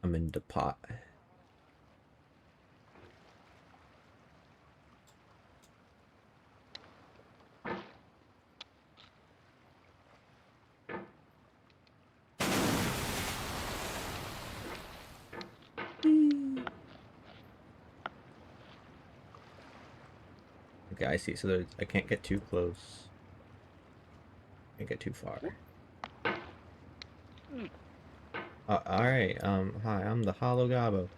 I'm in the pot. Okay, I see. So I can't get too close. Can't get too far. Alright, hi, I'm the Hollow Gobbo,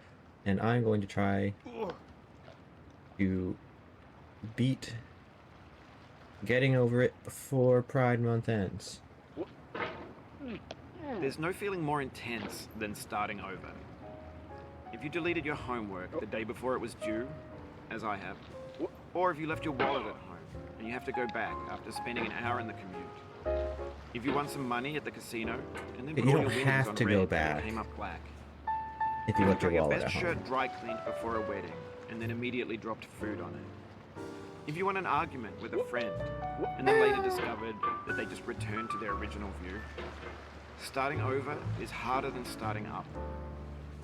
and I'm going to try to beat getting over it before Pride Month ends. There's no feeling more intense than starting over. If you deleted your homework the day before it was due, as I have, or if you left your wallet at home and you have to go back after spending an hour in the commute. If you won some money at the casino and then But put you all don't your winnings have on to red go and back it came up black. if you If you left your got your wallet best at shirt home. dry cleaned before a wedding and then immediately dropped food on it. If you won an argument with a friend and then later discovered that they just returned to their original view. Starting over is harder than starting up.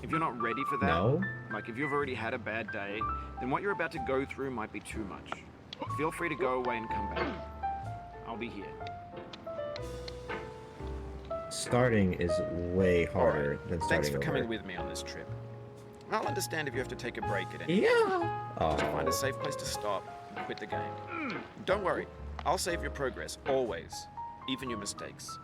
If you're not ready for that, No? like if you've already had a bad day, then what you're about to go through might be too much. Feel free to go away and come back. I'll be here. Starting is way harder than starting Thanks for over. coming with me on this trip. I'll understand if you have to take a break at any Yeah! Just find a Oh. safe place to stop and quit the game. Don't worry, I'll save your progress, always. Even your mistakes.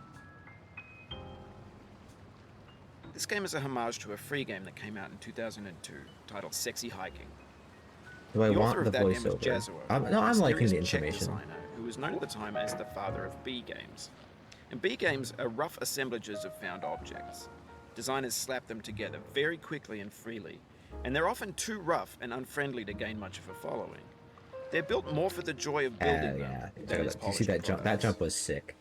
This game is a homage to a free game that came out in 2002, titled Sexy Hiking. Do I The want author the of that game is voiceover? Jazuo, No, a I'm liking mysterious the Czech information. designer who was known at the time as the father of B games. And B games are rough assemblages of found objects. Designers slap them together very quickly and freely, and they're often too rough and unfriendly to gain much of a following. They're built more for the joy of building Yeah. them than as Do you see polished that jump? That products. jump was sick.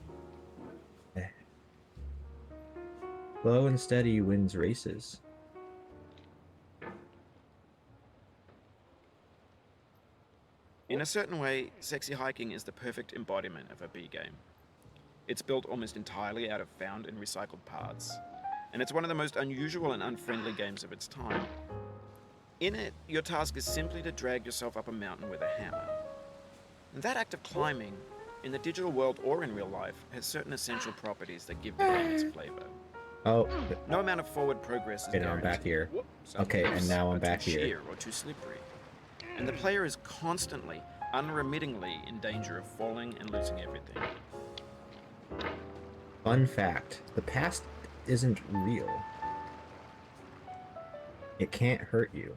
Slow and steady wins races. In a certain way, Sexy Hiking is the perfect embodiment of a B game. It's built almost entirely out of found and recycled parts, and it's one of the most unusual and unfriendly games of its time. In it, your task is simply to drag yourself up a mountain with a hammer. And that act of climbing, in the digital world or in real life, has certain essential properties that give the game its flavor. Oh, No amount of forward progress is okay, now I'm back guaranteed. here. Some Okay, and cliffs now I'm are back too here. sheer or too slippery. And the player is constantly, unremittingly in danger of falling and losing everything. Fun fact, the past isn't real. It can't hurt you.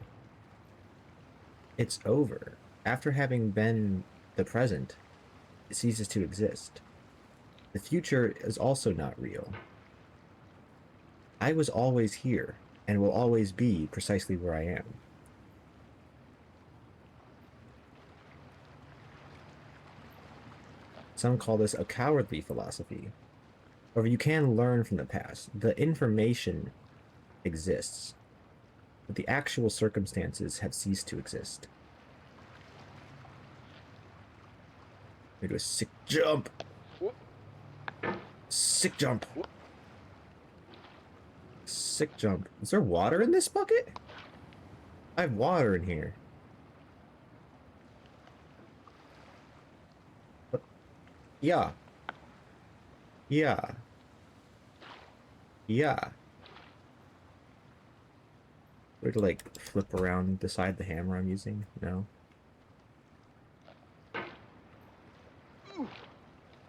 It's over. After having been the present, it ceases to exist. The future is also not real. I was always here, and will always be precisely where I am. Some call this a cowardly philosophy. However, you can learn from the past. The information exists, but the actual circumstances have ceased to exist. We do a sick jump. Sick jump. Sick jump. Is there water in this bucket? I have water in here. Yeah. Yeah. Yeah. Or to like flip around beside the hammer I'm using? No.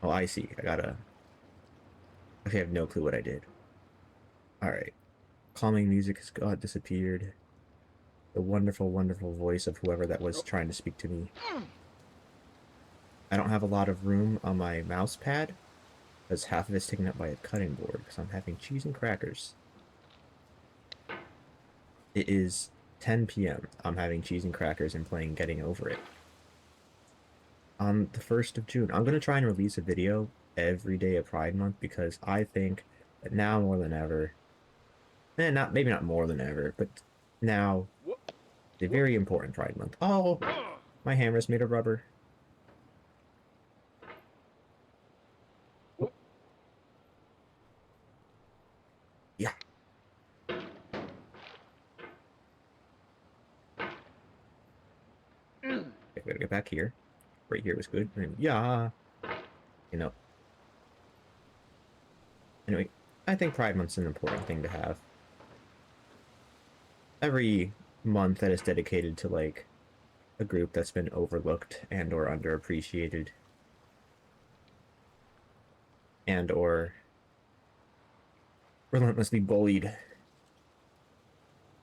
Oh, I see. I gotta. Okay, I have no clue what I did. Alright. Calming music has disappeared. The wonderful, wonderful voice of whoever that was trying to speak to me. I don't have a lot of room on my mouse pad, because half of it's taken up by a cutting board, because I'm having cheese and crackers. It is 10 p.m. I'm having cheese and crackers and playing Getting Over It. On the 1st of June, I'm going to try and release a video every day of Pride Month, because I think that now more than ever, maybe not more than ever, but now, a very important Pride Month. Oh, my hammer's made of rubber. Yeah. gotta get back here. Right here was good. And yeah. You know. Anyway, I think Pride Month's an important thing to have. Every month that is dedicated to, like, a group that's been overlooked and or underappreciated and or relentlessly bullied,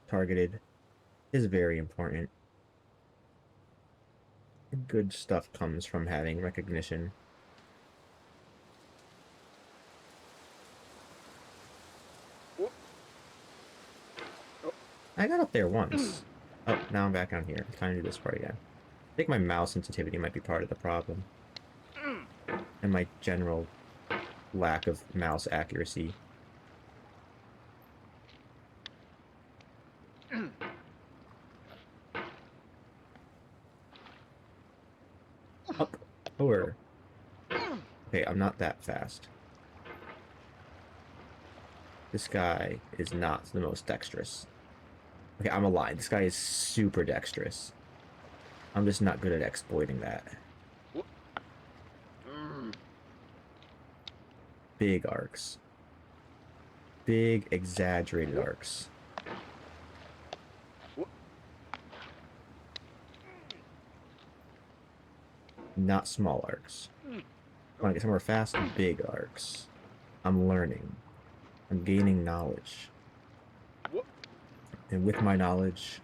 targeted, is very important. Good stuff comes from having recognition. I got up there once. Oh, now I'm back down here. I'm trying to do this part again. I think my mouse sensitivity might be part of the problem. And my general lack of mouse accuracy. Up. Lower. Okay, I'm not that fast. This guy is not the most dexterous. Okay, I'm a lie. This guy is super dexterous. I'm just not good at exploiting that. Big arcs. Big, exaggerated arcs. Not small arcs. I want to get somewhere fast, big arcs. I'm learning. I'm gaining knowledge. And with my knowledge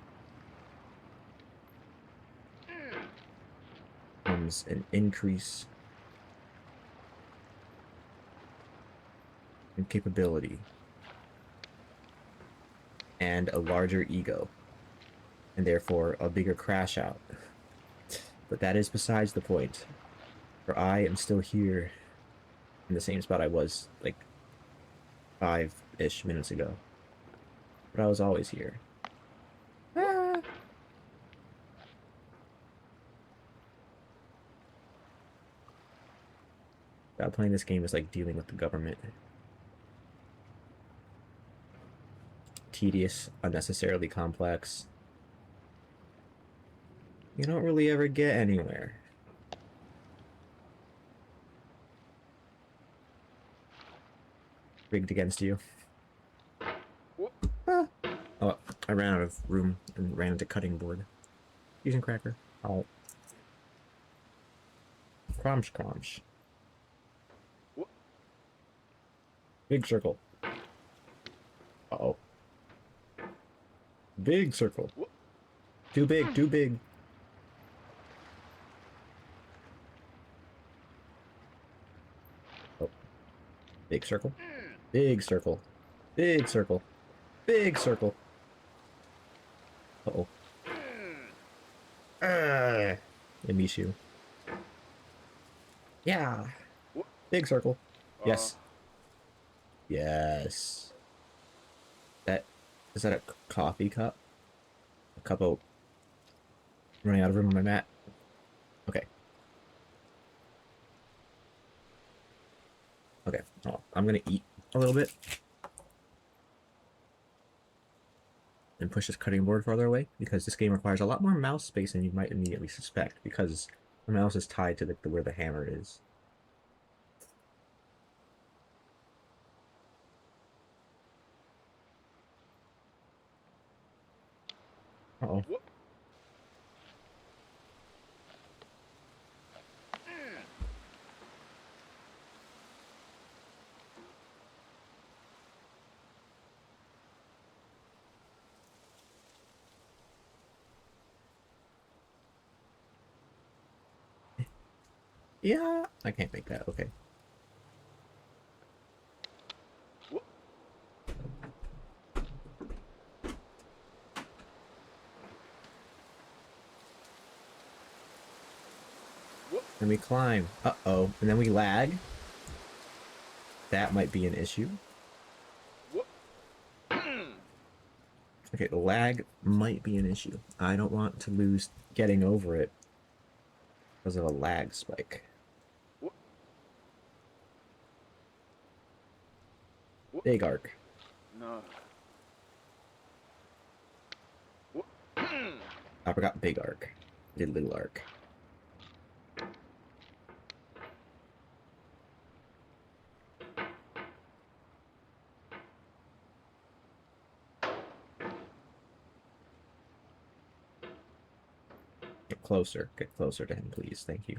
comes an increase in capability and a larger ego, and therefore a bigger crash out. But that is besides the point, for I am still here in the same spot I was like 5-ish minutes ago. But I was always here. Ah. God, playing this game is like dealing with the government. Tedious, unnecessarily complex. You don't really ever get anywhere. Rigged against you. Ah. Oh, I ran out of room and ran into cutting board. Fusion cracker. Oh. Crunch, crunch. Big circle. Uh-oh. Big circle. Too big, too big. Oh. Big circle. Big circle. Big circle. Big circle. Uh-oh. I miss you. Yeah. Big circle. Yes. Yes. Is that a coffee cup? A cup of... Running out of room on my mat. Okay. Okay. Oh, I'm gonna eat a little bit. And push this cutting board farther away, because this game requires a lot more mouse space than you might immediately suspect, because the mouse is tied to where the hammer is. Uh-oh. Yeah, I can't make that. Okay. And we climb. Uh-oh. And then we lag. That might be an issue. Okay, the lag might be an issue. I don't want to lose getting over it because of a lag spike. Big arc. No. I forgot big arc. Did little arc. closer. Get closer to him, please. Thank you.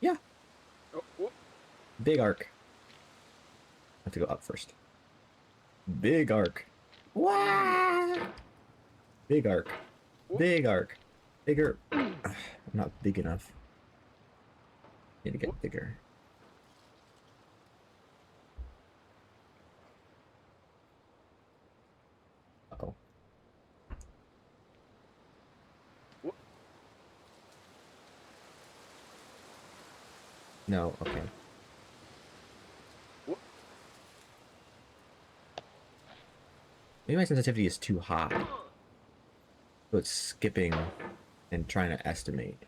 Yeah. Oh. Big arc. I have to go up first. Big arc. Wow. Big arc. Big arc. Bigger. I'm not big enough. Need to get bigger. Uh-oh. No, okay. Maybe my sensitivity is too high. So it's skipping and trying to estimate.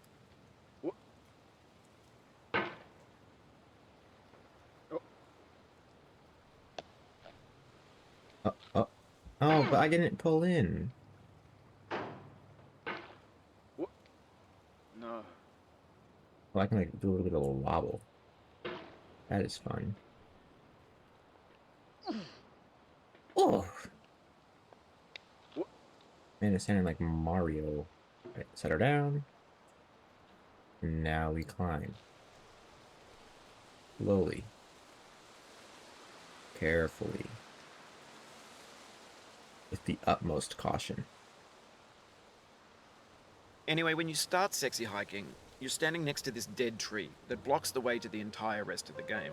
Oh, but I didn't pull in. No. Well, I can like do a little bit of a wobble. That is fun. Oh! Man, it's sounding like Mario. Right, set her down. Now we climb. Slowly. Carefully. With the utmost caution. Anyway, when you start sexy hiking, you're standing next to this dead tree that blocks the way to the entire rest of the game.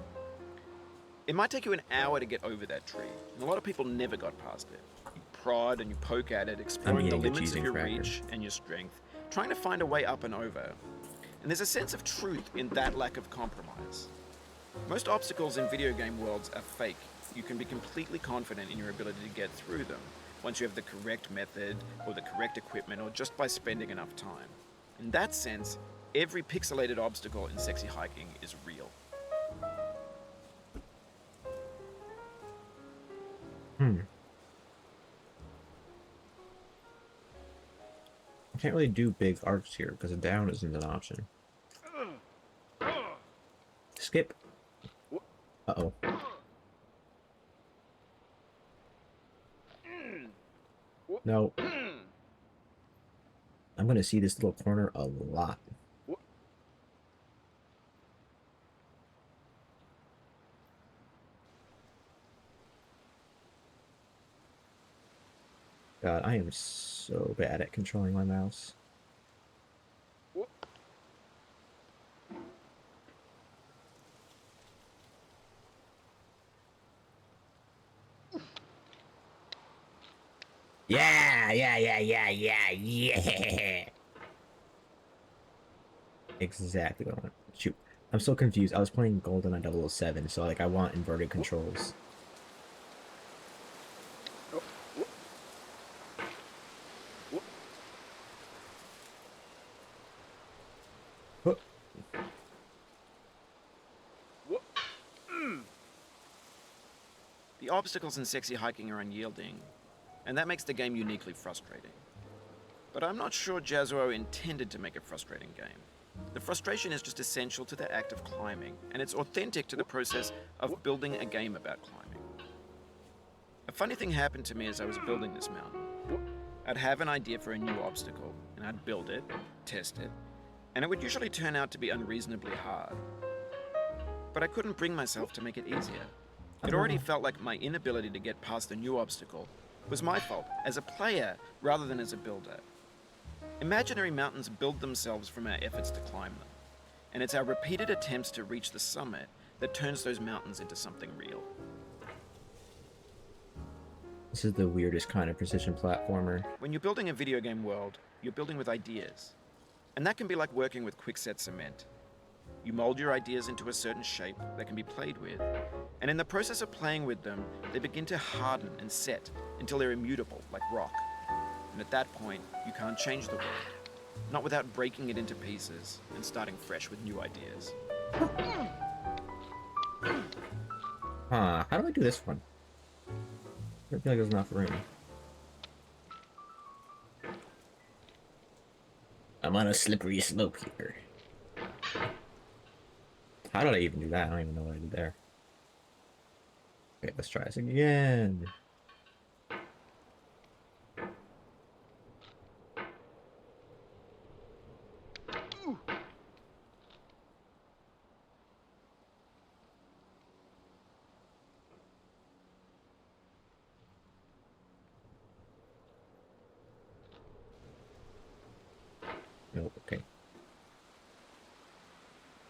It might take you an hour to get over that tree, and a lot of people never got past it. You prod and you poke at it, exploring the eating the limits cheese of and your cracker. reach and your strength, trying to find a way up and over. And there's a sense of truth in that lack of compromise. Most obstacles in video game worlds are fake. You can be completely confident in your ability to get through them once you have the correct method or the correct equipment or just by spending enough time. In that sense, every pixelated obstacle in sexy hiking is real. I can't really do big arcs here because the down isn't an option. Skip. Uh-oh. No. I'm gonna see this little corner a lot. God, I am so bad at controlling my mouse. Yeah. Exactly what I want. Shoot. I'm so confused. I was playing GoldenEye 007, so like I want inverted controls. The obstacles in sexy hiking are unyielding, and that makes the game uniquely frustrating. But I'm not sure Jazzuo intended to make a frustrating game. The frustration is just essential to the act of climbing, and it's authentic to the process of building a game about climbing. A funny thing happened to me as I was building this mountain. I'd have an idea for a new obstacle, and I'd build it, test it, and it would usually turn out to be unreasonably hard. But I couldn't bring myself to make it easier. It already felt like my inability to get past a new obstacle was my fault as a player rather than as a builder. Imaginary mountains build themselves from our efforts to climb them, and it's our repeated attempts to reach the summit that turns those mountains into something real. This is the weirdest kind of precision platformer. When you're building a video game world, you're building with ideas. And that can be like working with quickset cement. You mold your ideas into a certain shape that can be played with, and in the process of playing with them, they begin to harden and set until they're immutable, like rock. And at that point, you can't change the world, not without breaking it into pieces and starting fresh with new ideas. Huh, how do I do this one? I feel like there's enough room. I'm on a slippery slope here. How did I even do that? I don't even know what I did there. Okay, let's try this again.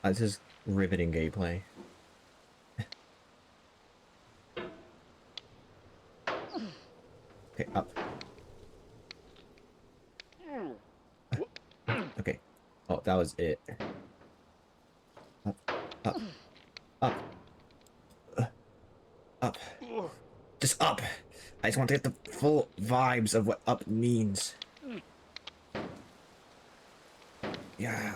This is riveting gameplay. Okay, up. Okay. Oh, that was it. Up, up, up, up. Just up. I just want to get the full vibes of what up means. Yeah.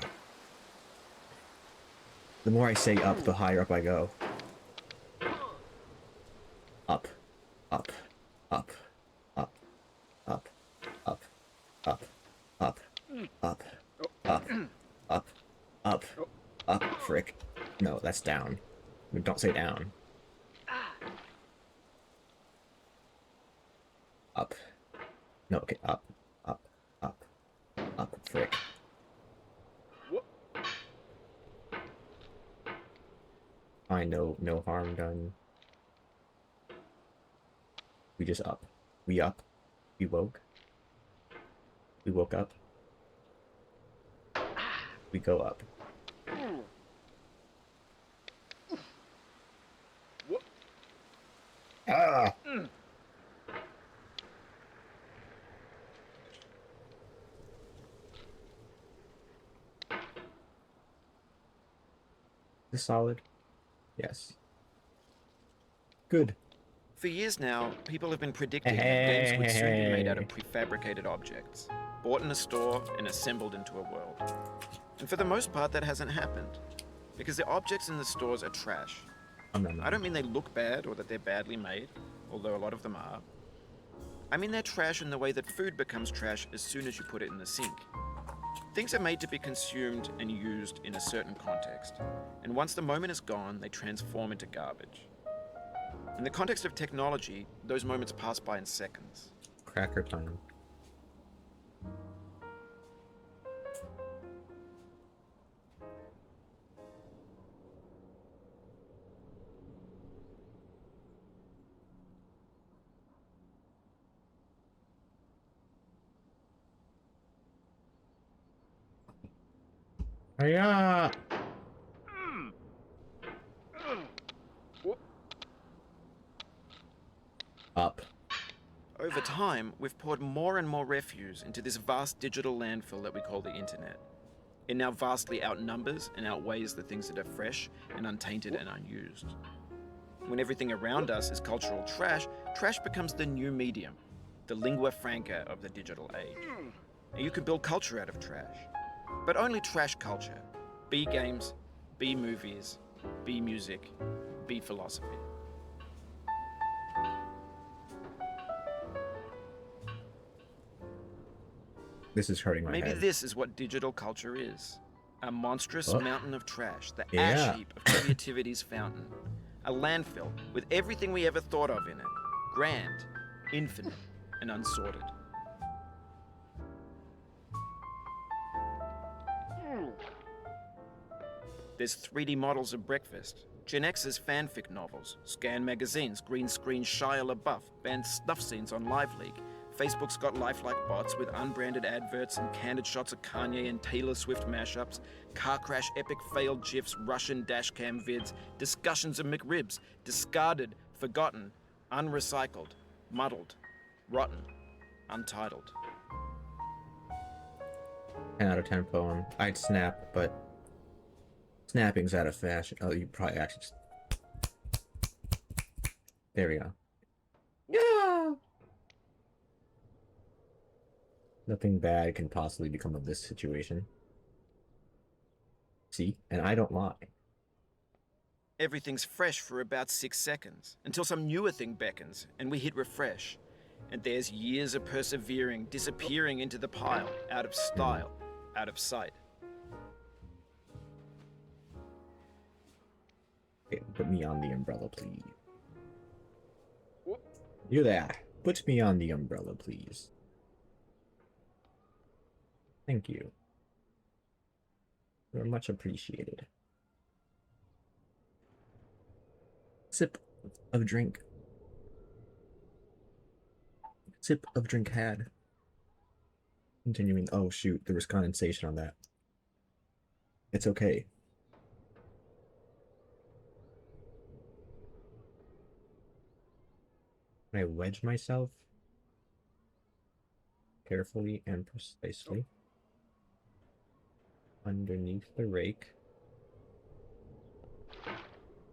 The more I say up, the higher up I go. Up, up, up, up, up, up, up, up, up, up, up, up, up, frick. No, that's down. Don't say down. Up. No, okay, up, up, up, up, frick. I know, no harm done. We just up. We up. We woke. We woke up. We go up. Ah! Is solid? Yes. Good. For years now, people have been predicting that games would soon be made out of prefabricated objects, bought in a store and assembled into a world. And for the most part, that hasn't happened, because the objects in the stores are trash. I don't mean they look bad or that they're badly made, although a lot of them are. I mean they're trash in the way that food becomes trash as soon as you put it in the sink. Things are made to be consumed and used in a certain context, and once the moment is gone, they transform into garbage. In the context of technology, those moments pass by in seconds. Cracker time. Hiya! Up. Over time, we've poured more and more refuse into this vast digital landfill that we call the internet. It now vastly outnumbers and outweighs the things that are fresh and untainted and unused. When everything around us is cultural trash, trash becomes the new medium, the lingua franca of the digital age. And you can build culture out of trash. But only trash culture. B games, B movies, B music, B philosophy. This is hurting my Maybe head. this is what digital culture is. A monstrous Oh. mountain of trash, the Yeah. ash heap of creativity's fountain. A landfill with everything we ever thought of in it. Grand, infinite, and unsorted. There's 3D models of breakfast, Gen X's fanfic novels, scan magazines, green screen Shia LaBeouf, banned snuff scenes on LiveLeak. Facebook's got lifelike bots with unbranded adverts and candid shots of Kanye and Taylor Swift mashups, car crash epic failed GIFs, Russian dashcam vids, discussions of McRibs, discarded, forgotten, unrecycled, muddled, rotten, untitled. 10 out of 10 poem. I'd snap, but snapping's out of fashion. Oh, you probably actually just... There we go. Yeah! Nothing bad can possibly become of this situation. See? And I don't lie. Everything's fresh for about 6 seconds, until some newer thing beckons, and we hit refresh. And there's years of persevering disappearing into the pile, out of style, out of sight. Okay, put me on the umbrella, please. You there. Put me on the umbrella, please. Thank you. You're much appreciated. Sip of drink. Sip of drink had. Continuing. Oh shoot, there was condensation on that. It's okay. When I wedge myself carefully and precisely underneath the rake?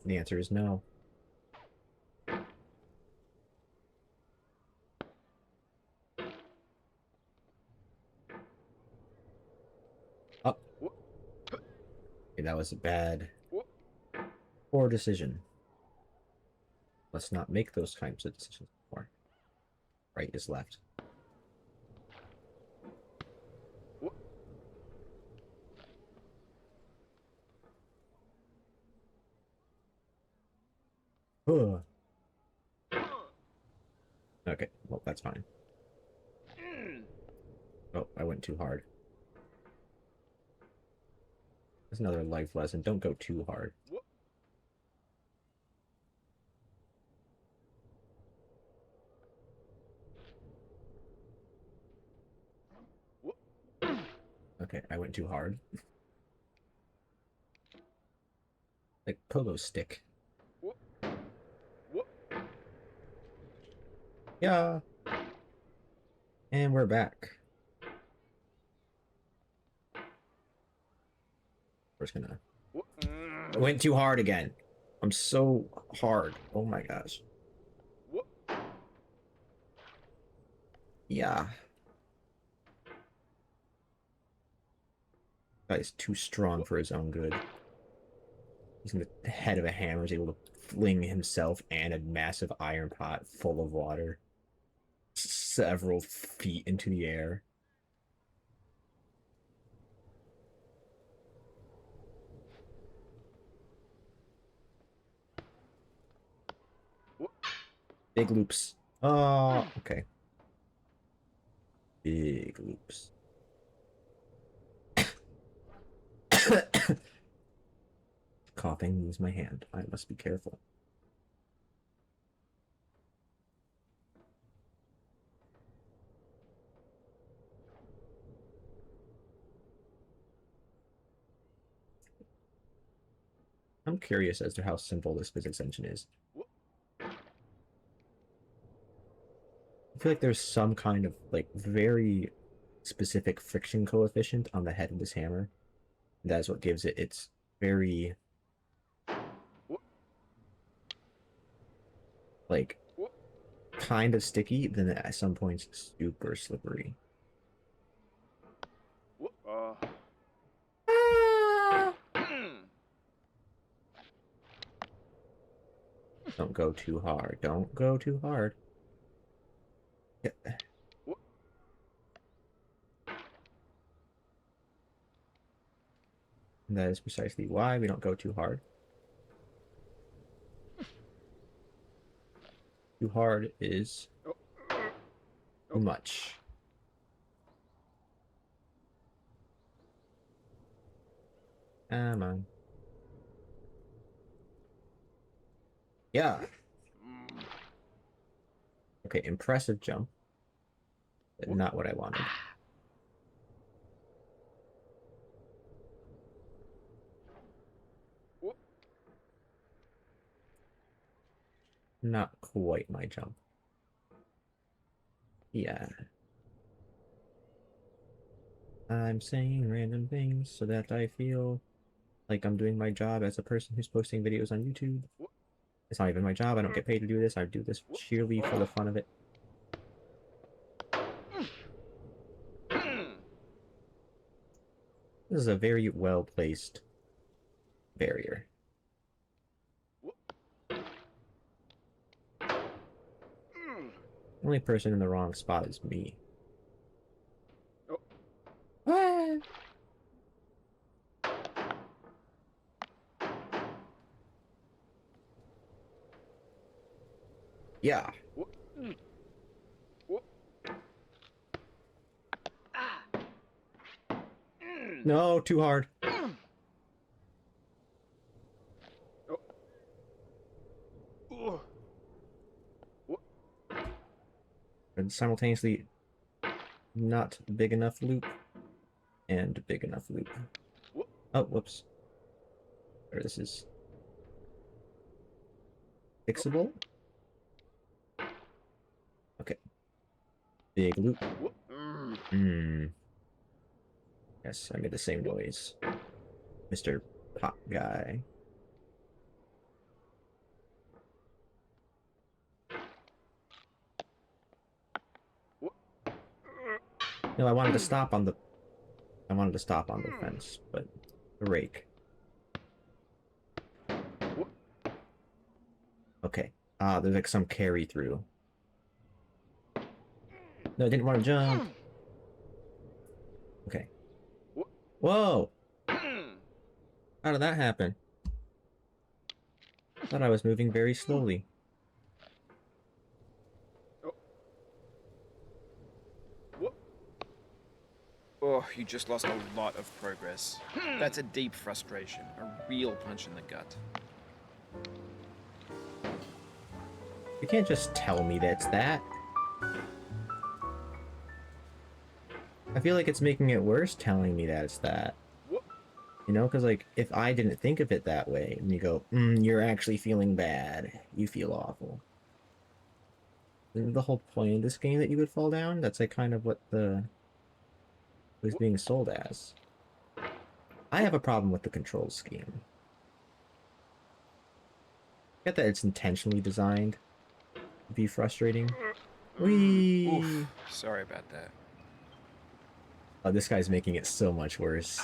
The answer is no. Up. Okay, that was a bad, poor decision. Let's not make those kinds of decisions anymore. Right is left. Ugh. Okay, well, that's fine. Oh, I went too hard. That's another life lesson. Don't go too hard. Okay, I went too hard. Like pogo stick. Yeah. And we're back. We're just gonna... I went too hard again. I'm so hard. Oh my gosh. Yeah. Guy's too strong for his own good. He's in the head of a hammer, is able to fling himself and a massive iron pot full of water several feet into the air. Big loops. Oh, okay. Big loops. Coughing moves my hand. I must be careful. I'm curious as to how simple this physics engine is. I feel like there's some kind of like very specific friction coefficient on the head of this hammer. That's what gives it its very like kind of sticky, then at some points super slippery. Don't go too hard. Don't go too hard. Yeah. And that is precisely why we don't go too hard. Too hard is too much. Come on. Yeah. Okay, impressive jump. But not what I wanted. Not quite my jump. Yeah. I'm saying random things so that I feel like I'm doing my job as a person who's posting videos on YouTube. It's not even my job. I don't get paid to do this. I do this sheerly for the fun of it. This is a very well-placed barrier. The only person in the wrong spot is me. Ah. Yeah. No, too hard. And simultaneously not big enough loop and big enough loop. Oh, whoops. Or this is fixable. Big loot. Mm. Hmm. Yes, I made the same noise. Mr. Pop Guy. No, I wanted to stop on the fence, but the rake. Okay. Ah, there's like some carry through. No, I didn't want to jump. Okay. Whoa! How did that happen? Thought I was moving very slowly. Oh, you just lost a lot of progress. That's a deep frustration, a real punch in the gut. You can't just tell me that's that. I feel like it's making it worse telling me that it's that. You know, because like, if I didn't think of it that way, and you go, you're actually feeling bad. You feel awful. Isn't the whole point of this game that you would fall down? That's like kind of what the was being sold as. I have a problem with the control scheme. I get that it's intentionally designed to be frustrating. Whee! Oof, sorry about that. Oh, this guy's making it so much worse.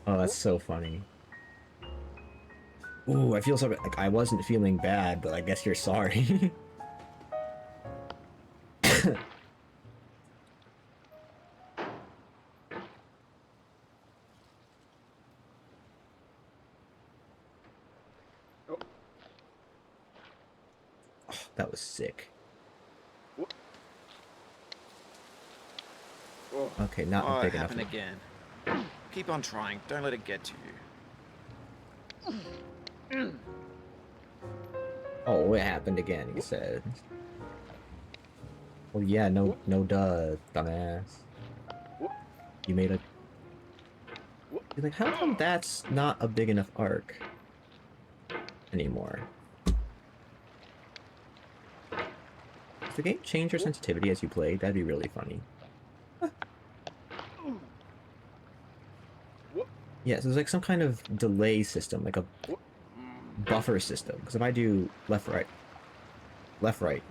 Oh, that's so funny. Ooh, I feel so bad. Like, I wasn't feeling bad, but I guess you're sorry. Oh, that was sick. Okay, not Oh, it big enough. happened again. Keep on trying. Don't let it get to you. Oh, it happened again, he said. Well, yeah, no duh, dumbass. You made a... You're like, how come that's not a big enough arc anymore? Does the game change your sensitivity as you play? That'd be really funny. Yeah, so there's like some kind of delay system, like a buffer system. Because if I do left, right, left, right.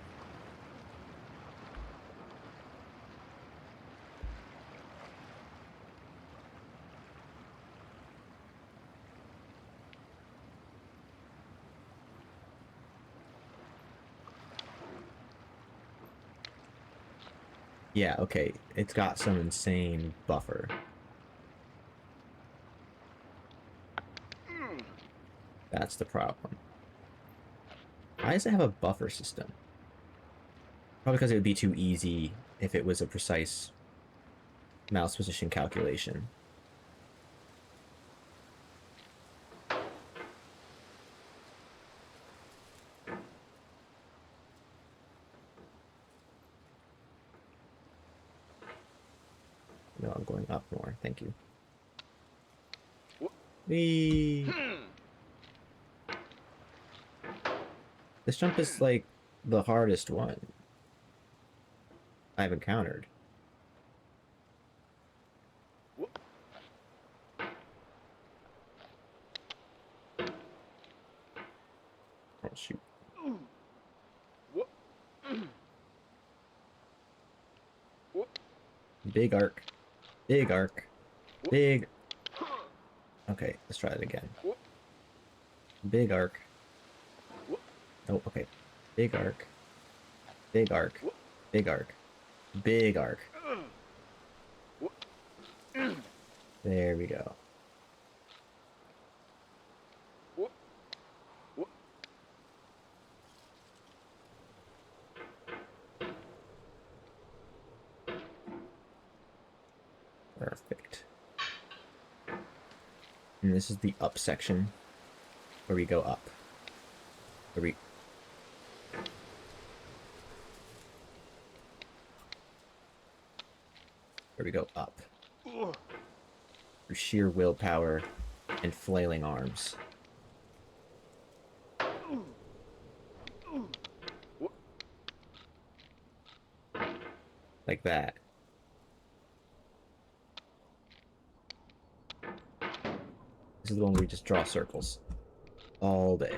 Yeah, okay, it's got some insane buffer. That's the problem. Why does it have a buffer system? Probably because it would be too easy if it was a precise mouse position calculation. No, I'm going up more. Thank you. Whee! This jump is like the hardest one I've encountered. Oh, shoot. Big arc. Big arc. Big... Okay, let's try it again. Big arc. Oh, okay. Big arc. Big arc. Big arc. Big arc. There we go. Perfect. And this is the up section where we go up. Where we go up. Through sheer willpower and flailing arms. Like that. This is the one where we just draw circles. All day.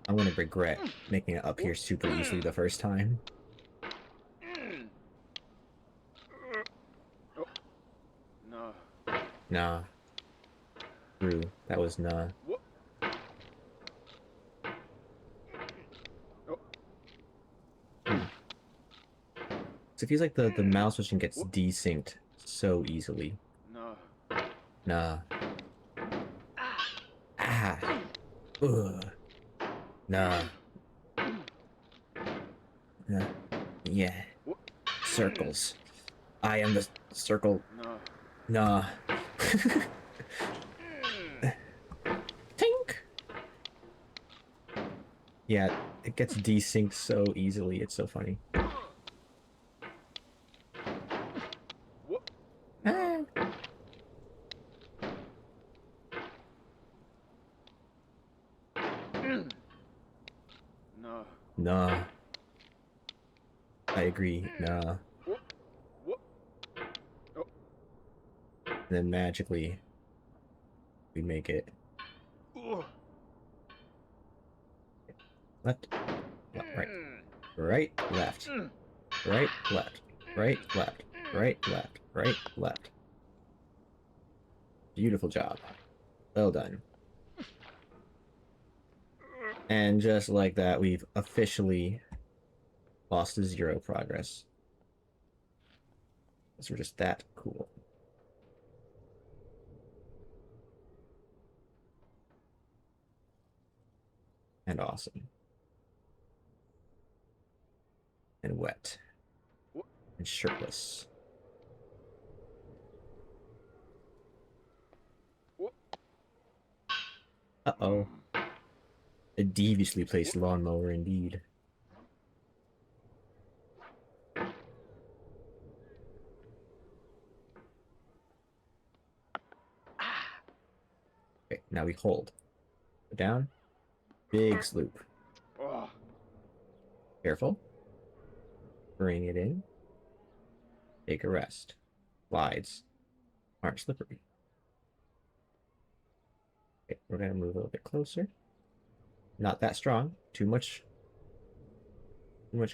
I'm gonna regret making it up here super easily the first time. No. Nah. True. That was nah. So it feels like the mouse switching gets desynced so easily. No. Nah. Ah. Ugh. Nah. Nah. Yeah. Circles. I am the circle. No. Nah. Tink. Yeah, it gets desynced so easily. It's so funny. Ah. No. Nah. I agree. Nah. And then magically, we make it. Left, right, right, left, right, left, right, left, right, left, right, left. Beautiful job. Well done. And just like that, we've officially lost to 0 progress. Because we're just that cool. And awesome. And wet. And shirtless. Uh-oh. A deviously placed lawnmower indeed. Okay, now we hold. Go down. Big sloop. Careful. Bring it in. Take a rest. Slides aren't slippery. Okay, we're gonna move a little bit closer. Not that strong. Too much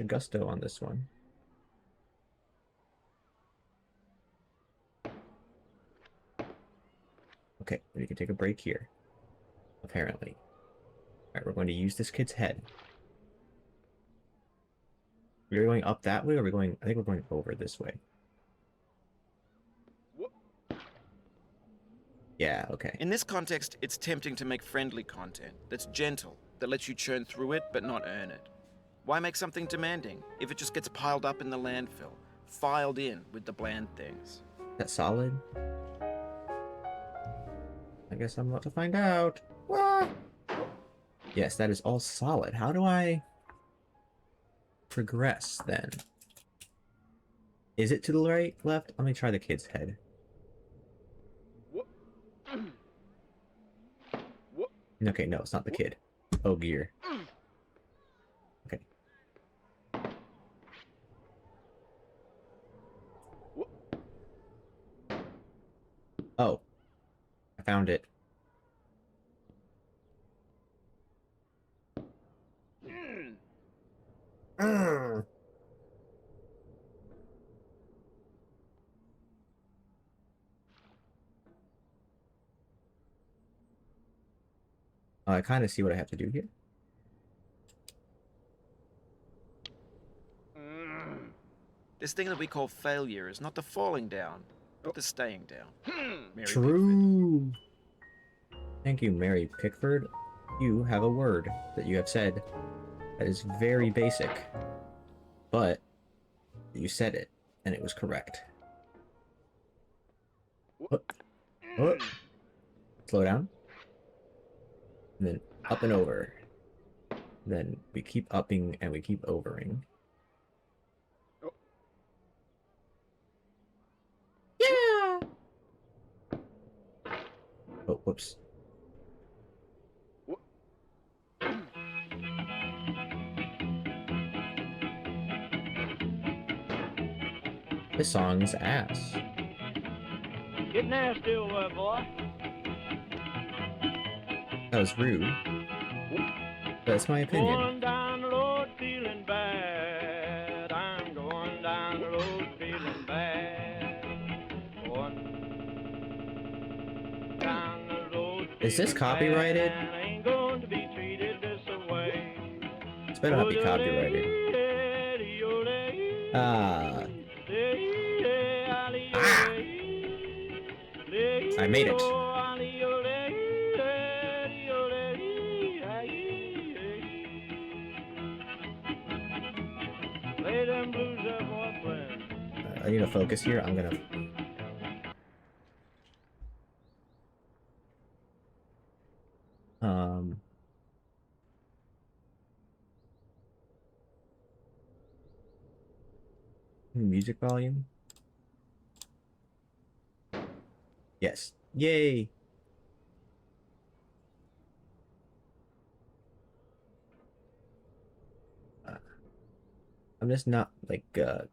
gusto on this one. Okay, we can take a break here. Apparently. Alright, we're going to use this kid's head. Are we going up that way, or are we going... I think we're going over this way. Yeah, okay. In this context, it's tempting to make friendly content that's gentle, that lets you churn through it but not earn it. Why make something demanding if it just gets piled up in the landfill, filed in with the bland things? That solid? I guess I'm about to find out. What? Yes, that is all solid. How do I progress then? Is it to the right, left? Let me try the kid's head. Okay, no, it's not the kid. Oh, gear. Okay. Oh. I found it. I kind of see what I have to do here. This thing that we call failure is not the falling down, but the staying down. Mary Pickford. True. Thank you, Mary Pickford. You have a word that you have said that is very basic, but you said it, and it was correct. Oh. Oh. Slow down. And then up and over. Then we keep upping and we keep overing. Yeah! Oh, whoops. This song is ass. Get nasty over it, boy. That was rude. But it's my opinion. Going down the road feeling bad. I'm going down the road feeling bad. Going down the road Is this feeling copyrighted? bad. I ain't going to be treated this way. It's better not be copyrighted. Ah. I made it. Play them blues that boy playing. I need to focus here. I'm gonna. Music volume. Yes. Yay. I'm just not like a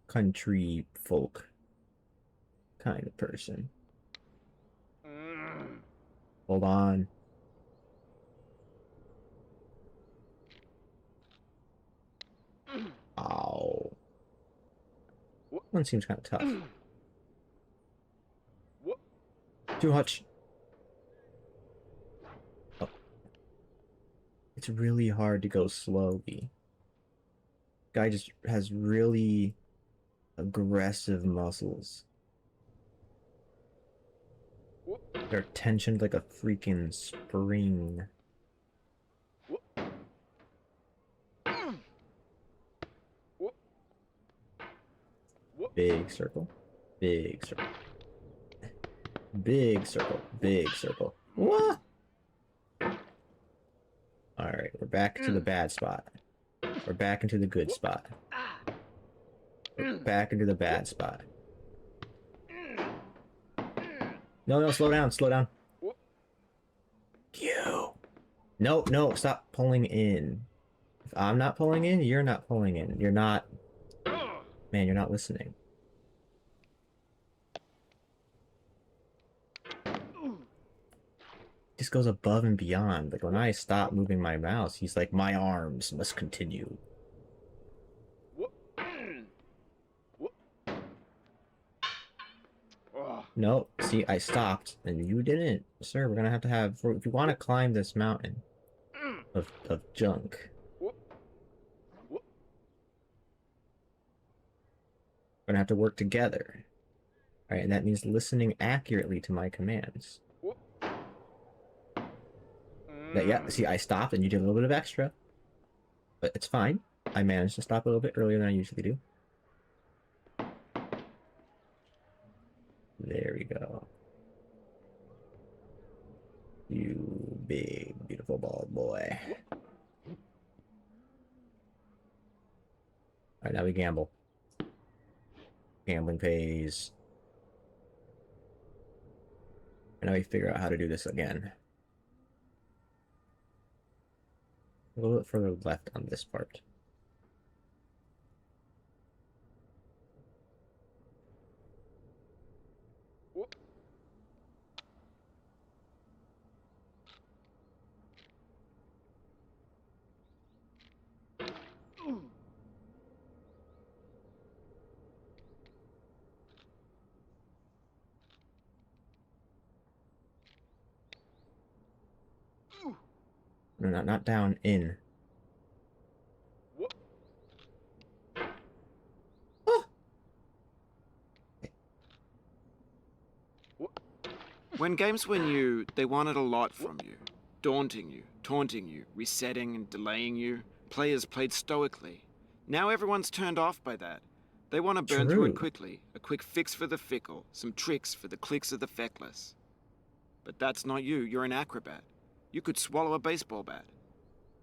country folk kind of person. Hold on. Ow. One seems kind of tough. Too much. Oh. It's really hard to go slowly. Guy just has really aggressive muscles. They're tensioned like a freaking spring. Big circle. Big circle. Big circle. Big circle. What? Alright, we're back to the bad spot. We're back into the good spot. We're back into the bad spot. No, slow down, slow down. You. No, stop pulling in. If I'm not pulling in, you're not pulling in. You're not... Man, you're not listening. Just goes above and beyond. Like, when I stop moving my mouse, he's like, my arms must continue. No, see, I stopped, and you didn't. Sir, we're gonna have to have... If you want to climb this mountain of junk... We're gonna have to work together. Alright, and that means listening accurately to my commands. Yeah, see, I stopped, and you did a little bit of extra. But it's fine. I managed to stop a little bit earlier than I usually do. There we go. You big, beautiful bald boy. Alright, now we gamble. Gambling pays. And now we figure out how to do this again. A little bit further left on this part. No, not down, in. Oh. When games were new, they wanted a lot from you. Daunting you, taunting you, resetting and delaying you. Players played stoically. Now everyone's turned off by that. They want to burn through it quickly. A quick fix for the fickle. Some tricks for the clicks of the feckless. But that's not you. You're an acrobat. You could swallow a baseball bat.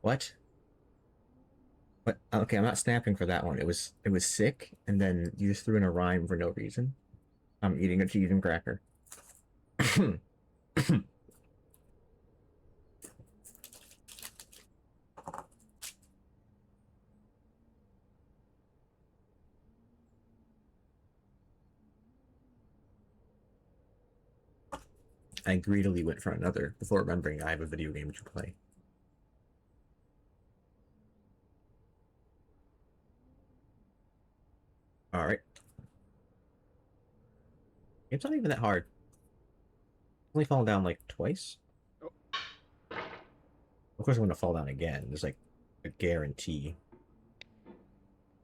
What? What? Okay, I'm not snapping for that one. It was sick, and then you just threw in a rhyme for no reason. I'm eating a cheese and cracker. I greedily went for another before remembering I have a video game to play. Alright. It's not even that hard. Only fallen down like twice. Of course I'm gonna fall down again. There's like a guarantee.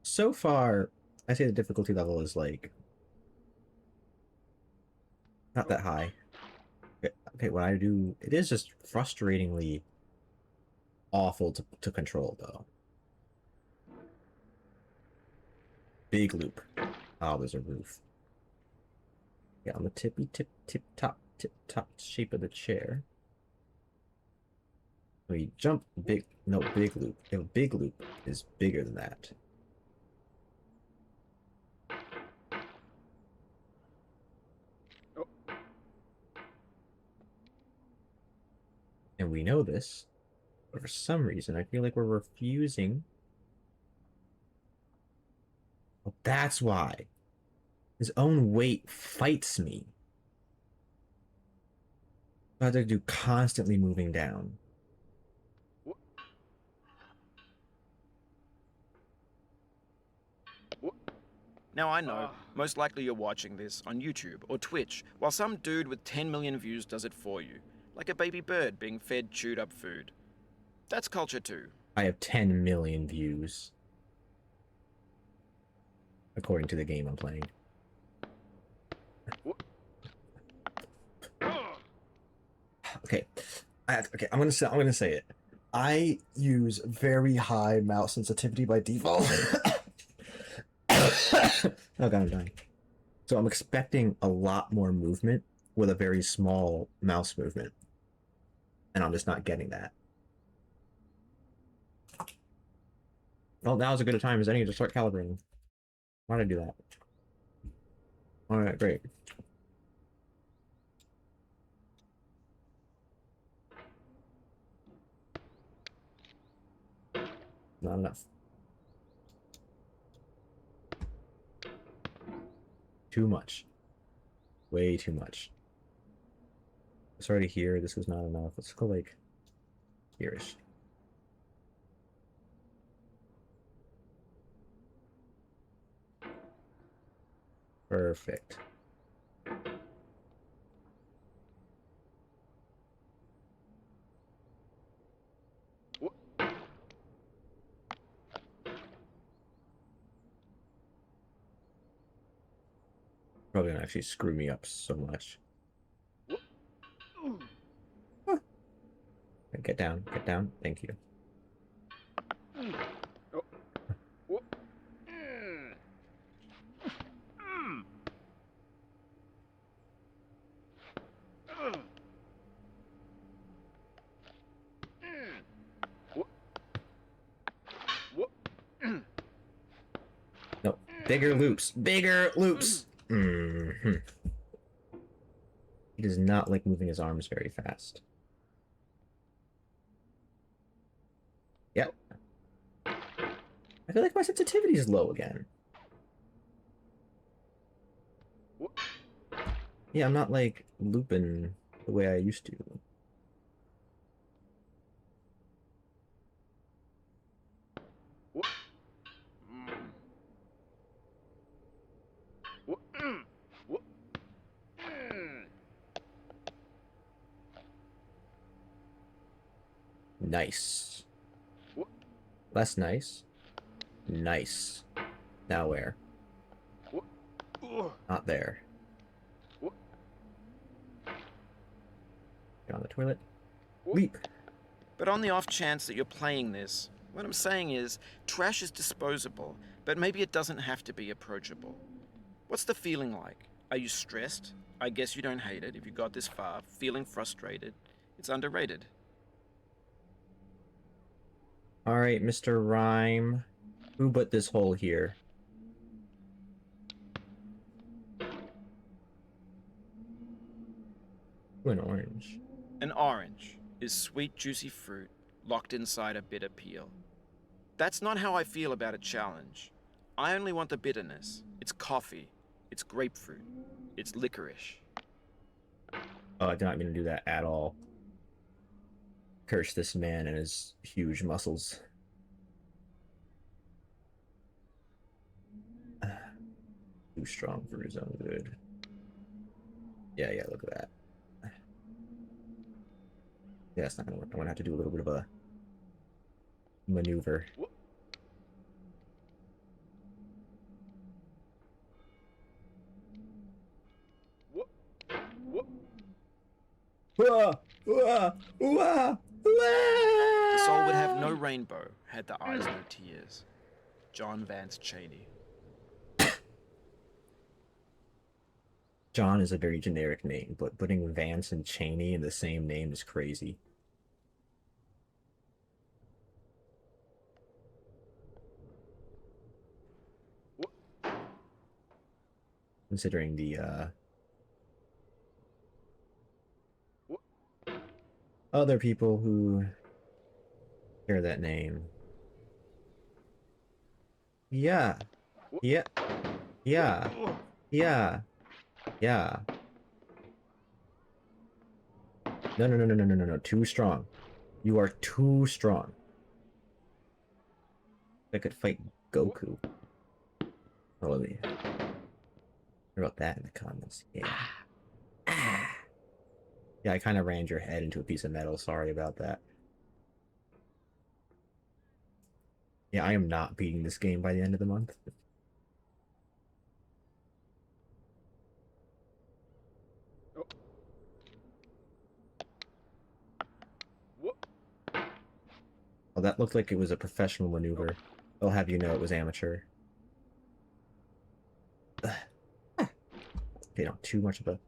So far, I say the difficulty level is like not that high. Okay, what I do, it is just frustratingly awful to control though. Big loop. Oh, there's a roof. Yeah, on the tip top shape of the chair. We jump big, no, big loop. A big loop is bigger than that. And we know this, but for some reason, I feel like we're refusing. Well, that's why. His own weight fights me. I have to do constantly moving down. Now I know, most likely you're watching this on YouTube or Twitch, while some dude with 10 million views does it for you, like a baby bird being fed chewed up food. That's culture too. I have 10 million views. According to the game I'm playing. Okay. Okay, I'm gonna say it. I use very high mouse sensitivity by default. Oh god, I'm dying. So I'm expecting a lot more movement with a very small mouse movement. And I'm just not getting that. Well, now's as good a time as any to start calibrating. Why did I do that? Alright, great. Not enough. Too much. Way too much. It's already here. This was not enough. Let's go like here-ish. Perfect. Probably gonna actually screw me up so much. Huh. Get down, get down. Thank you. No, bigger loops. Bigger loops. Mm-hmm. He does not like moving his arms very fast. Yep. I feel like my sensitivity is low again. Yeah, I'm not like looping the way I used to. Nice. Less nice. Nice. Now where? Not there. Get on the toilet. Leap. But on the off chance that you're playing this, what I'm saying is, trash is disposable, but maybe it doesn't have to be approachable. What's the feeling like? Are you stressed? I guess you don't hate it if you got this far. Feeling frustrated? It's underrated. Alright, Mr. Rhyme. Who put this hole here? Ooh, an orange. An orange is sweet, juicy fruit locked inside a bitter peel. That's not how I feel about a challenge. I only want the bitterness. It's coffee. It's grapefruit. It's licorice. Oh, I did not mean to do that at all. Curse this man and his huge muscles. Too strong for his own good. Yeah, yeah, look at that. Yeah, it's not gonna work. I'm gonna have to do a little bit of a maneuver. Ah, ah, ah, The soul would have ah. no rainbow had the eyes no tears. John Vance Cheney. John is a very generic name, but putting Vance and Cheney in the same name is crazy. Considering the other people who share that name. Yeah. Yeah. Yeah. Yeah. Yeah. No, no, no, no, no, no, no, no. Too strong. You are too strong. I could fight Goku. Oh, let me. What about that in the comments? Yeah. Ah. Yeah, I kind of rammed your head into a piece of metal. Sorry about that. Yeah, I am not beating this game by the end of the month. Well, that looked like it was a professional maneuver. I'll have you know it was amateur. Okay, not too much of a...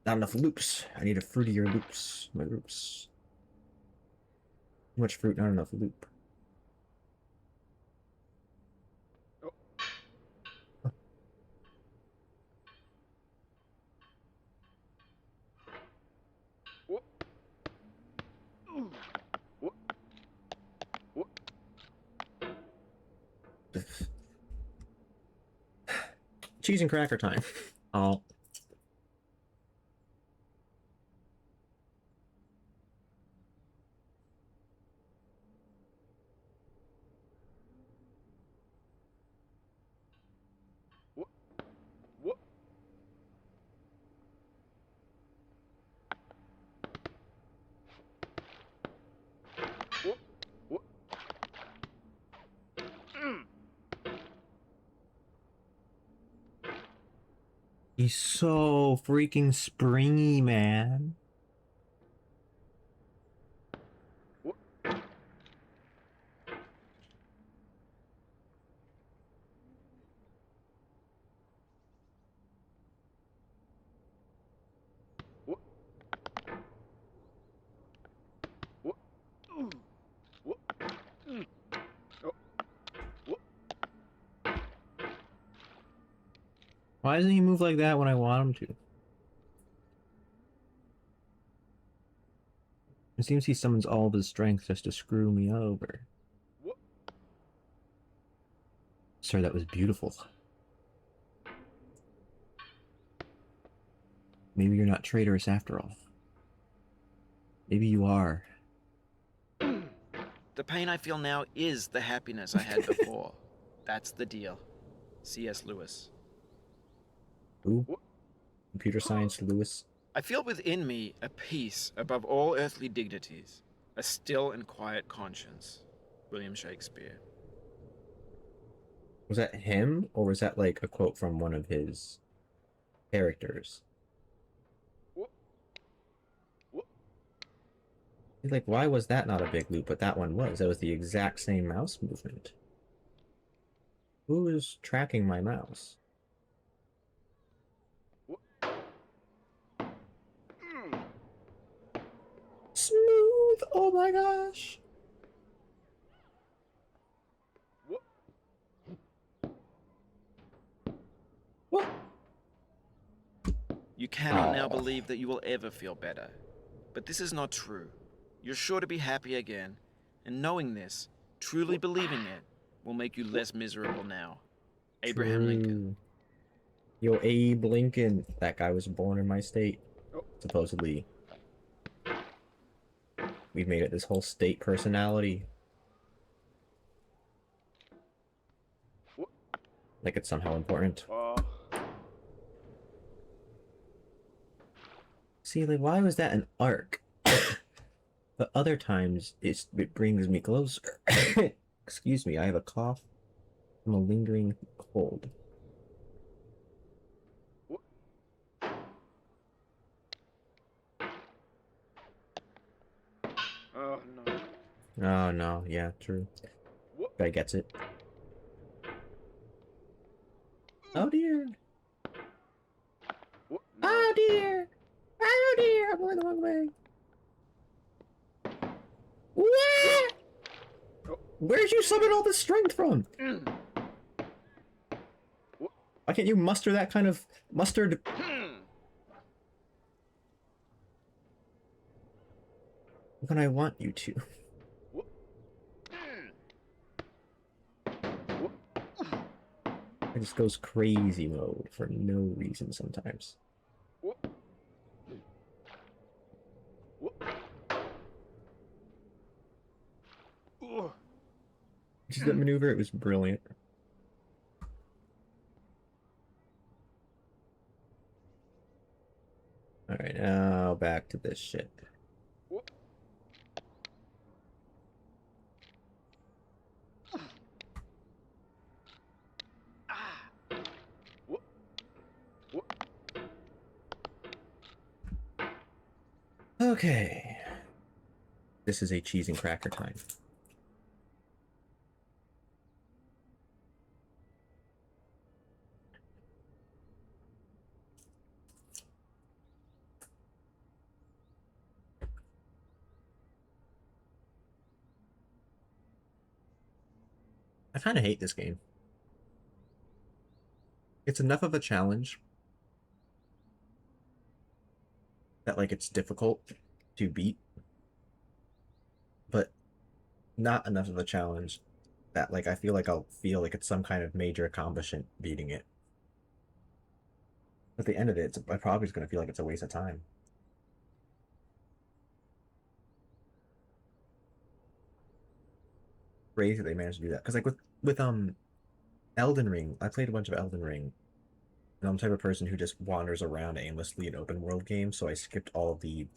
Not enough loops. I need a fruitier loops. My loops. Too much fruit, not enough loop. Cheese and cracker time. Oh. He's so freaking springy, man. Why doesn't he move like that when I want him to? It seems he summons all of his strength just to screw me over. Sir, that was beautiful. Maybe you're not traitorous after all. Maybe you are. The pain I feel now is the happiness I had before. That's the deal. C.S. Lewis. Who? Computer science Lewis? I feel within me a peace above all earthly dignities, a still and quiet conscience. William Shakespeare. Was that him, or was that like a quote from one of his characters? Like, why was that not a big loop, but that one was? That was the exact same mouse movement. Who is tracking my mouse? Smooth! Oh my gosh! What? You cannot now believe that you will ever feel better. But this is not true. You're sure to be happy again, and knowing this, truly believing it, will make you less miserable now. Abraham Lincoln. Yo, Abe Lincoln. That guy was born in my state. supposedly we've made it this whole state personality. Like it's somehow important. See, like, why was that an arc? But other times, it brings me closer. Excuse me, I have a cough from a lingering cold. Oh no. Oh, no, yeah, true. Guy gets it. Oh, dear. Oh, dear. Oh, dear, I'm going the wrong way. What? Where'd you summon all this strength from? Why can't you muster that kind of mustard? When I want you to. It just goes crazy mode for no reason sometimes. Just that maneuver, it was brilliant. Alright, now back to this shit. Okay. This is a cheese and cracker time. I kind of hate this game. It's enough of a challenge that, like, it's difficult to beat, but not enough of a challenge that, like, I feel like I'll feel like it's some kind of major accomplishment beating it. At the end of it, I probably just gonna feel like it's a waste of time. Crazy they managed to do that. Because, like, with Elden Ring, I played a bunch of Elden Ring, and I'm the type of person who just wanders around aimlessly in open world games, so I skipped all the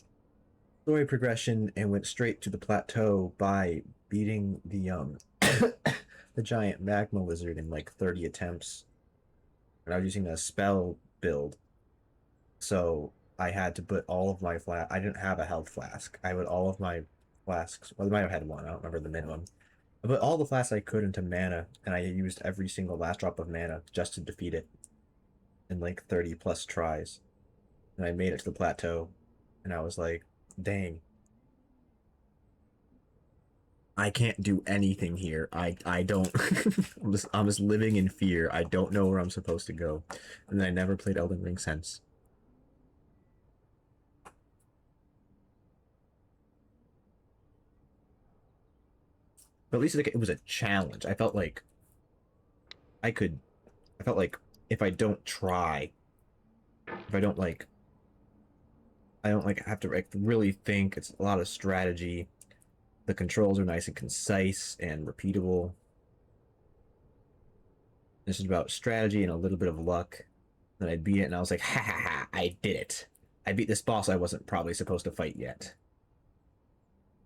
story progression and went straight to the plateau by beating the the giant magma lizard in like 30 attempts. And I was using a spell build, so I had to put all of my I didn't have a health flask. I put all of my flasks. Well, I might have had one. I don't remember the minimum. I put all the flasks I could into mana, and I used every single last drop of mana just to defeat it in like 30 plus tries. And I made it to the plateau, and I was like, dang. I can't do anything here. I don't I'm just living in fear. I don't know where I'm supposed to go. And I never played Elden Ring since. But at least it was a challenge. I felt like I could I felt like if I don't try, if I don't like I don't like have to like really think, it's a lot of strategy. The controls are nice and concise and repeatable. This is about strategy and a little bit of luck. Then I beat it and I was like, ha ha ha, I did it. I beat this boss I wasn't probably supposed to fight yet.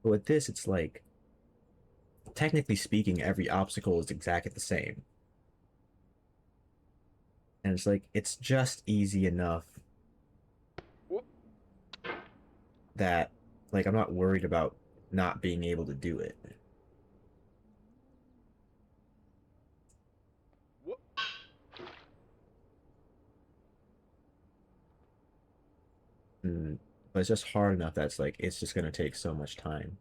But with this, it's like, technically speaking, every obstacle is exactly the same. And it's like, it's just easy enough that, like, I'm not worried about not being able to do it. But it's just hard enough that's like, it's just gonna take so much time.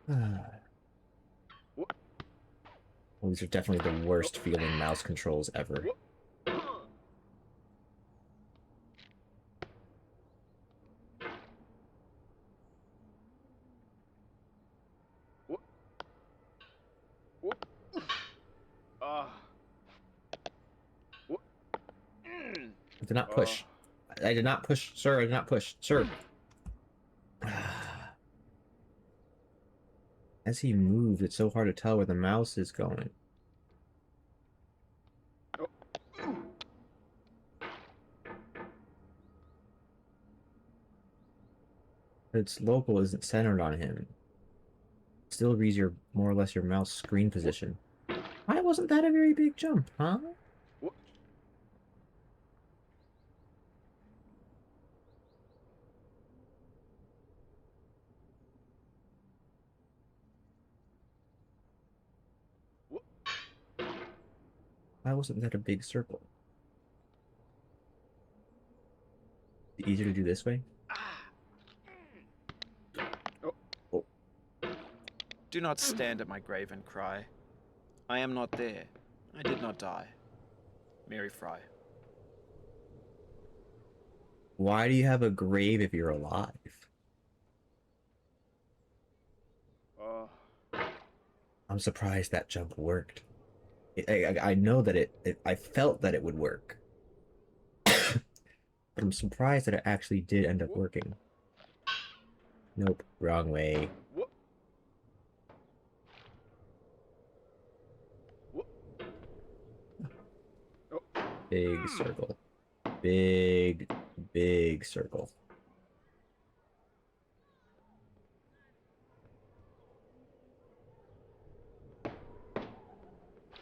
Well, these are definitely the worst feeling mouse controls ever. did not push. I did not push, sir. I did not push, sir. As he moves, it's so hard to tell where the mouse is going. Its local isn't centered on him. Still reads your more or less your mouse screen position. Why wasn't that a very big jump, huh? Why wasn't that a big circle? Easier to do this way? Oh. Do not stand at my grave and cry. I am not there. I did not die. Mary Fry. Why do you have a grave if you're alive? I'm surprised that jump worked. I know that I felt that it would work. But I'm surprised that it actually did end up working. Nope, wrong way. Big circle. Big circle.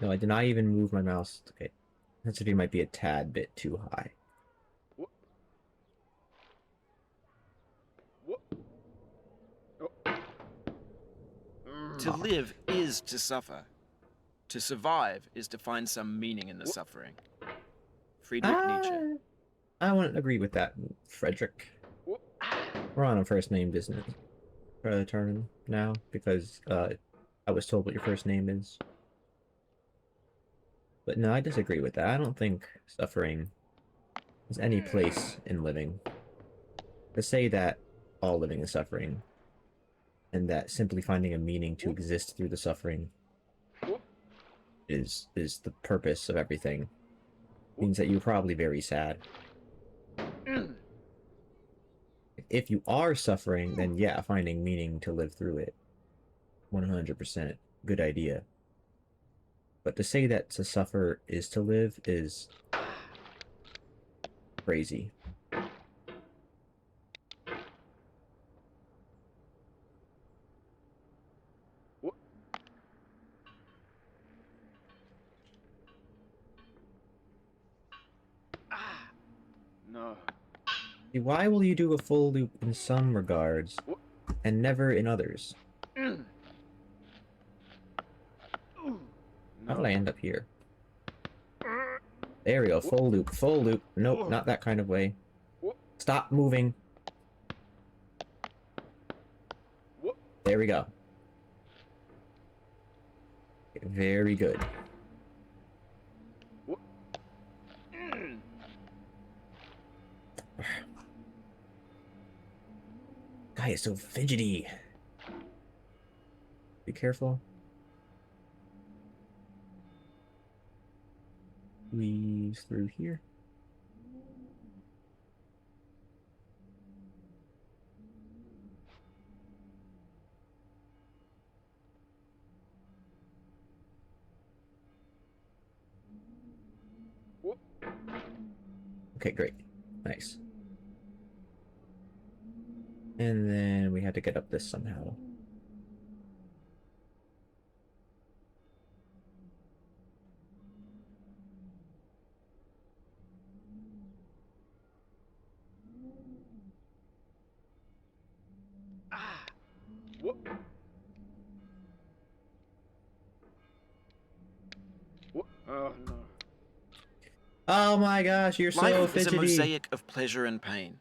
No, I did not even move my mouse. Okay. Sensitivity might be a tad bit too high. To live is to suffer. To survive is to find some meaning in the suffering. Friedrich Nietzsche. I wouldn't agree with that, Frederick. We're on a first name business turn now because I was told what your first name is. But no, I disagree with that. I don't think suffering has any place in living. To say that all living is suffering, and that simply finding a meaning to exist through the suffering is the purpose of everything, means that you're probably very sad. If you are suffering, then yeah, finding meaning to live through it. 100% good idea. But to say that to suffer is to live is crazy. No. Why will you do a full loop in some regards and never in others? How did I end up here? There we go, full loop, full loop. Nope, not that kind of way. Stop moving. There we go. Very good. Guy is so fidgety. Be careful. Squeeze through here. Okay, great. Nice. And then we had to get up this somehow. Oh no. Oh my gosh, you're so Life is a fidgety. mosaic of pleasure and pain.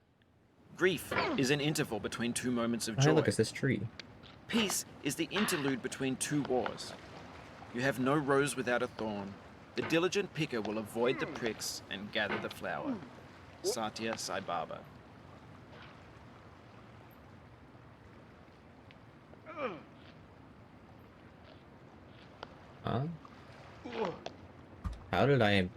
Grief is an interval between two moments of Oh, joy. hey, look, it's this tree. Peace is the interlude between two wars. You have no rose without a thorn. The diligent picker will avoid the pricks and gather the flower. Satya Sai Baba. Huh? How did I...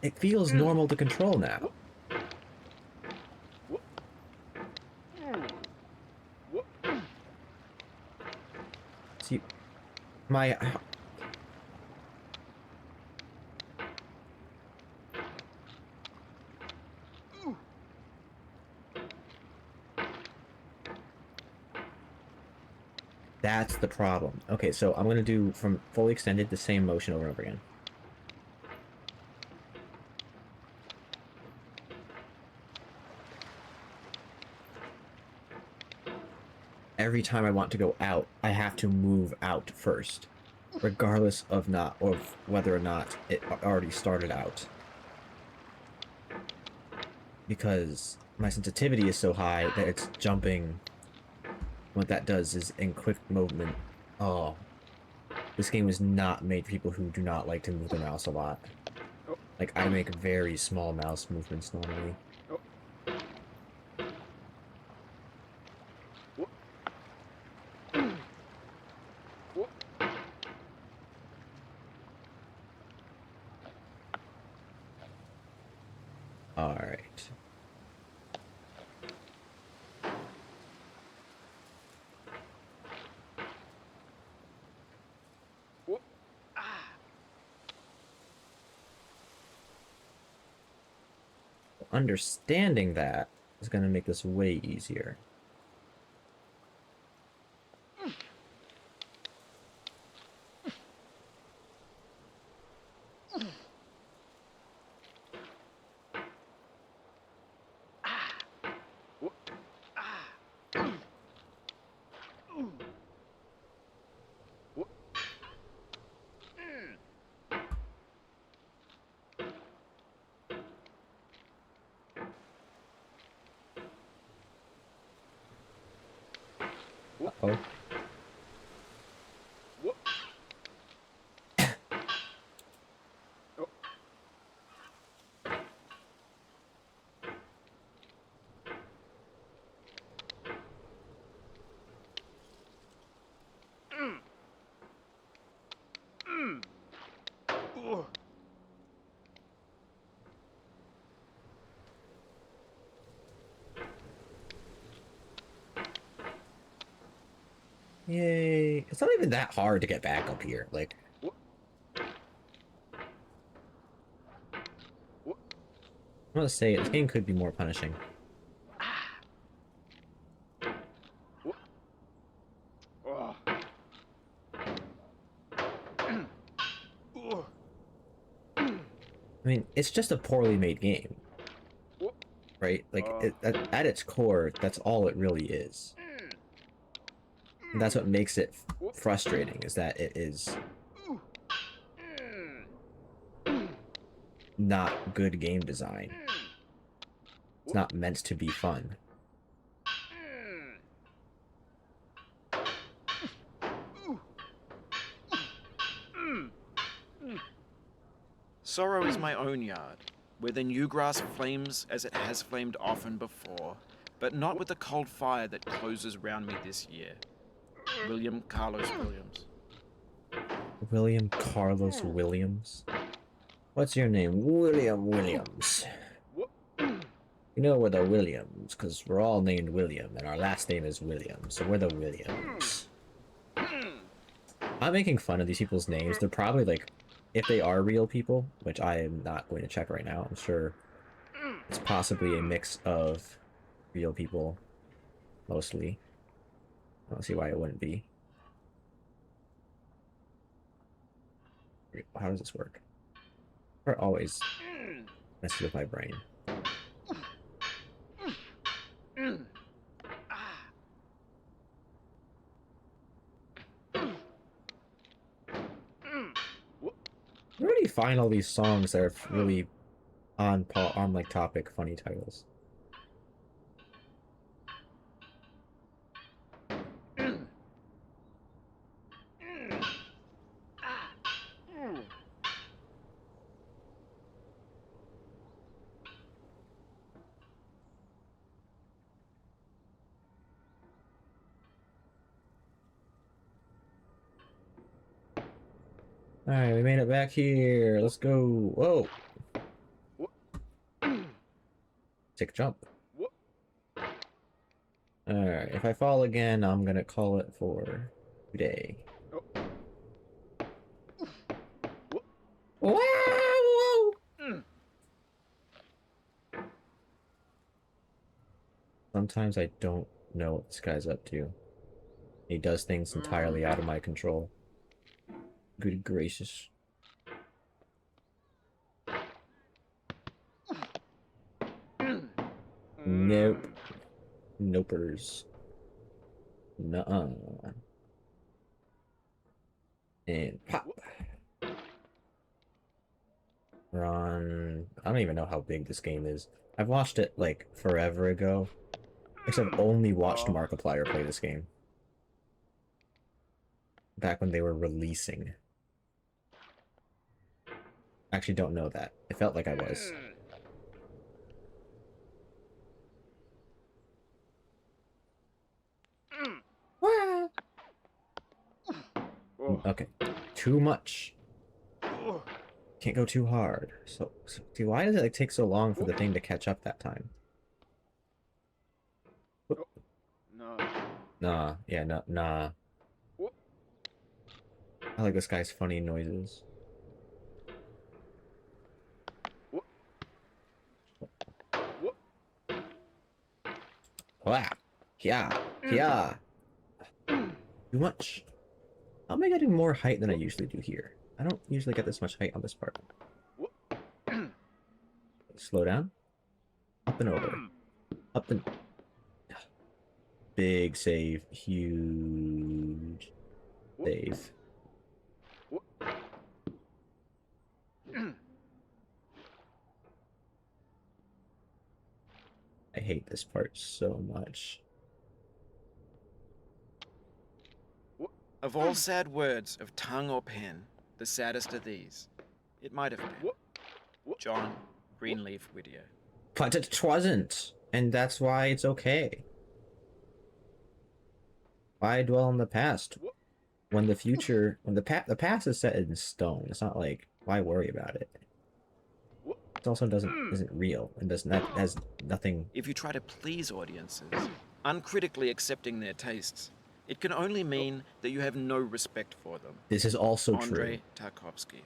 It feels normal to control now. See, my... That's the problem. Okay, so I'm gonna do from fully extended the same motion over and over again. Every time I want to go out, I have to move out first, regardless of whether or not it already started out. Because my sensitivity is so high that it's jumping. What that does is in quick movement. Oh, this game is not made for people who do not like to move their mouse a lot. Like, I make very small mouse movements normally. Alright. Understanding that is going to make this way easier. Uh-oh. Yay. It's not even that hard to get back up here. Like, I'm gonna say this game could be more punishing. I mean, it's just a poorly made game. Right? Like, at its core, that's all it really is. And that's what makes it frustrating, is that it is not good game design. It's not meant to be fun. Sorrow is my own yard, where the new grass flames as it has flamed often before, but not with the cold fire that closes round me this year. William Carlos Williams. William Carlos Williams? What's your name? William Williams. You know we're the Williams, because we're all named William, and our last name is Williams, so we're the Williams. I'm making fun of these people's names. They're probably, like, if they are real people, which I am not going to check right now, I'm sure it's possibly a mix of real people, mostly. I don't see why it wouldn't be. How does this work? It always messes with my brain. Where do you find all these songs that are really on like topic funny titles? Alright, we made it back here. Let's go. Whoa. Take a jump. Alright, if I fall again, I'm gonna call it for today. Whoa! Sometimes I don't know what this guy's up to. He does things entirely out of my control. Good gracious. Nope. Nopers. Nuh-uh. And pop. We're on... I don't even know how big this game is. I've watched it, like, forever ago. Except I've only watched Markiplier play this game. Back when they were releasing. Actually don't know that. It felt like I was. Okay. Too much. Can't go too hard. So see, why does it like take so long for the thing to catch up that time? Nah. Yeah, no, nah. I like this guy's funny noises. Wow. Yeah. Yeah. Too much. How am I getting more height than I usually do here? I don't usually get this much height on this part. Slow down. Up and over. Up and... Big save. Huge save. I hate this part so much. Of all sad words of tongue or pen, the saddest are these. It might have been. John Greenleaf Whittier. But it wasn't, and that's why it's okay. Why dwell on the past when the future, when the past is set in stone? It's not like, why worry about it? It also isn't real and has nothing. If you try to please audiences, uncritically accepting their tastes, it can only mean that you have no respect for them. This is also true. Andrei Tarkovsky.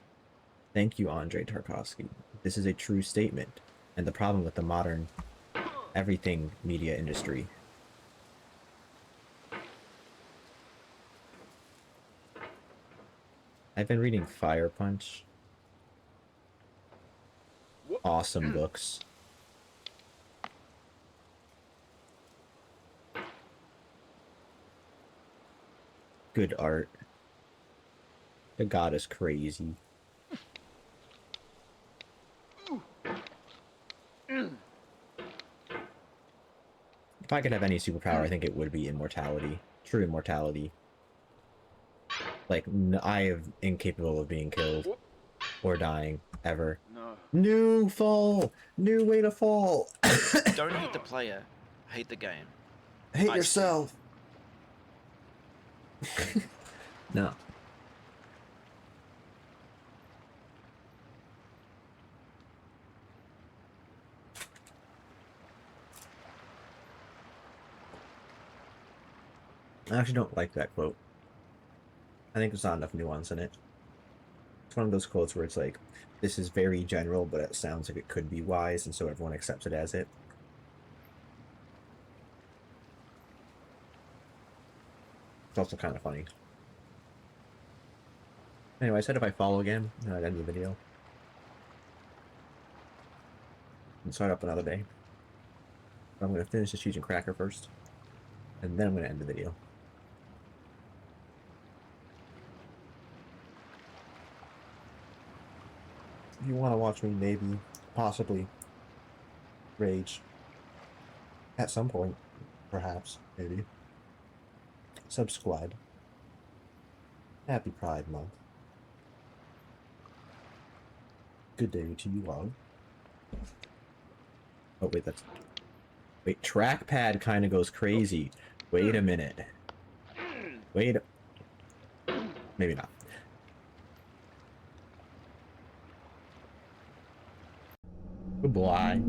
Thank you, Andrei Tarkovsky. This is a true statement, and the problem with the modern everything media industry. I've been reading Fire Punch. Awesome books. Good art. The god is crazy. If I could have any superpower, I think it would be immortality. True immortality. Like, I am incapable of being killed or dying ever. No. New fall! New way to fall! Don't hate the player, hate the game. Hate I yourself! No. I actually don't like that quote. I think there's not enough nuance in it. It's one of those quotes where it's like, this is very general, but it sounds like it could be wise, and so everyone accepts it as it. It's also kind of funny. Anyway, I said if I fall again, I'd end the video. And start up another day. I'm going to finish the cheese and cracker first, and then I'm going to end the video. If you want to watch me, maybe, possibly, rage. At some point, perhaps, maybe. Subscribe. Happy Pride Month. Good day to you all. Oh, wait, that's... Wait, trackpad kind of goes crazy. Wait a minute. Wait. Maybe not. Goodbye.